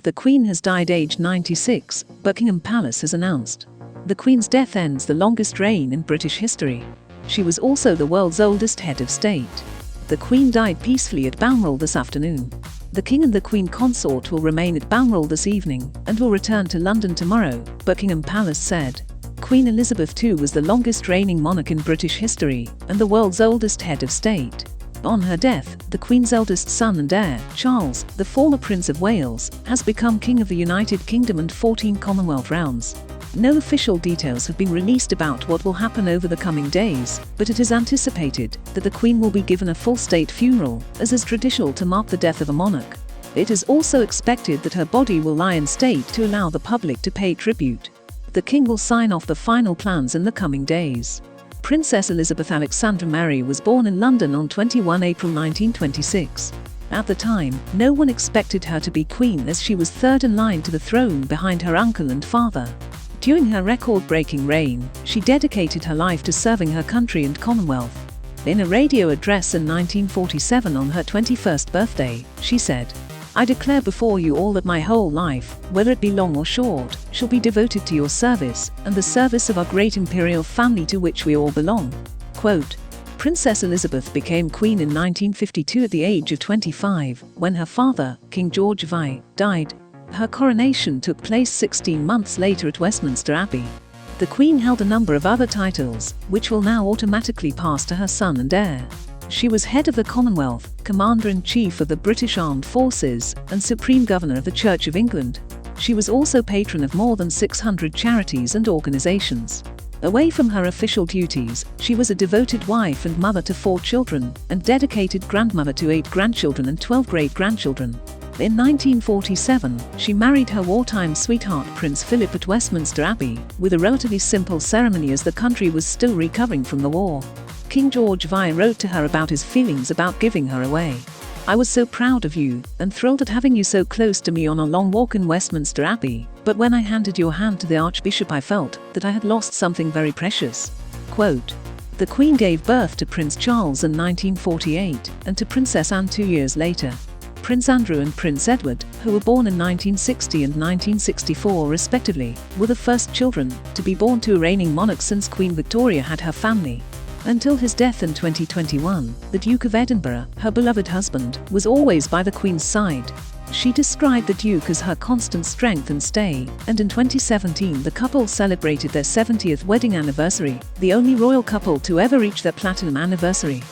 The Queen has died aged 96, Buckingham Palace has announced. The Queen's death ends the longest reign in British history. She was also the world's oldest head of state. The Queen died peacefully at Balmoral this afternoon. The King and the Queen Consort will remain at Balmoral this evening and will return to London tomorrow, Buckingham Palace said. Queen Elizabeth II was the longest reigning monarch in British history and the world's oldest head of state. On her death, the Queen's eldest son and heir, Charles, the former Prince of Wales, has become King of the United Kingdom and 14 Commonwealth realms. No official details have been released about what will happen over the coming days, but it is anticipated that the Queen will be given a full state funeral, as is traditional to mark the death of a monarch. It is also expected that her body will lie in state to allow the public to pay tribute. The King will sign off the final plans in the coming days. Princess Elizabeth Alexandra Mary was born in London on 21 April 1926. At the time, no one expected her to be Queen, as she was third in line to the throne behind her uncle and father. During her record-breaking reign, she dedicated her life to serving her country and Commonwealth. In a radio address in 1947 on her 21st birthday, she said, "I declare before you all that my whole life, whether it be long or short, shall be devoted to your service, and the service of our great imperial family to which we all belong." Quote, Princess Elizabeth became Queen in 1952 at the age of 25, when her father, King George V, died. Her coronation took place 16 months later at Westminster Abbey. The Queen held a number of other titles, which will now automatically pass to her son and heir. She was head of the Commonwealth, Commander-in-Chief of the British Armed Forces, and Supreme Governor of the Church of England. She was also patron of more than 600 charities and organisations. Away from her official duties, she was a devoted wife and mother to 4 children, and dedicated grandmother to 8 grandchildren and 12 great-grandchildren. In 1947, she married her wartime sweetheart Prince Philip at Westminster Abbey, with a relatively simple ceremony as the country was still recovering from the war. King George V wrote to her about his feelings about giving her away. "I was so proud of you, and thrilled at having you so close to me on a long walk in Westminster Abbey, but when I handed your hand to the Archbishop I felt that I had lost something very precious." Quote, the Queen gave birth to Prince Charles in 1948, and to Princess Anne 2 years later. Prince Andrew and Prince Edward, who were born in 1960 and 1964 respectively, were the first children to be born to a reigning monarch since Queen Victoria had her family. Until his death in 2021, the Duke of Edinburgh, her beloved husband, was always by the Queen's side. She described the Duke as her constant strength and stay, and in 2017 the couple celebrated their 70th wedding anniversary, the only royal couple to ever reach their platinum anniversary.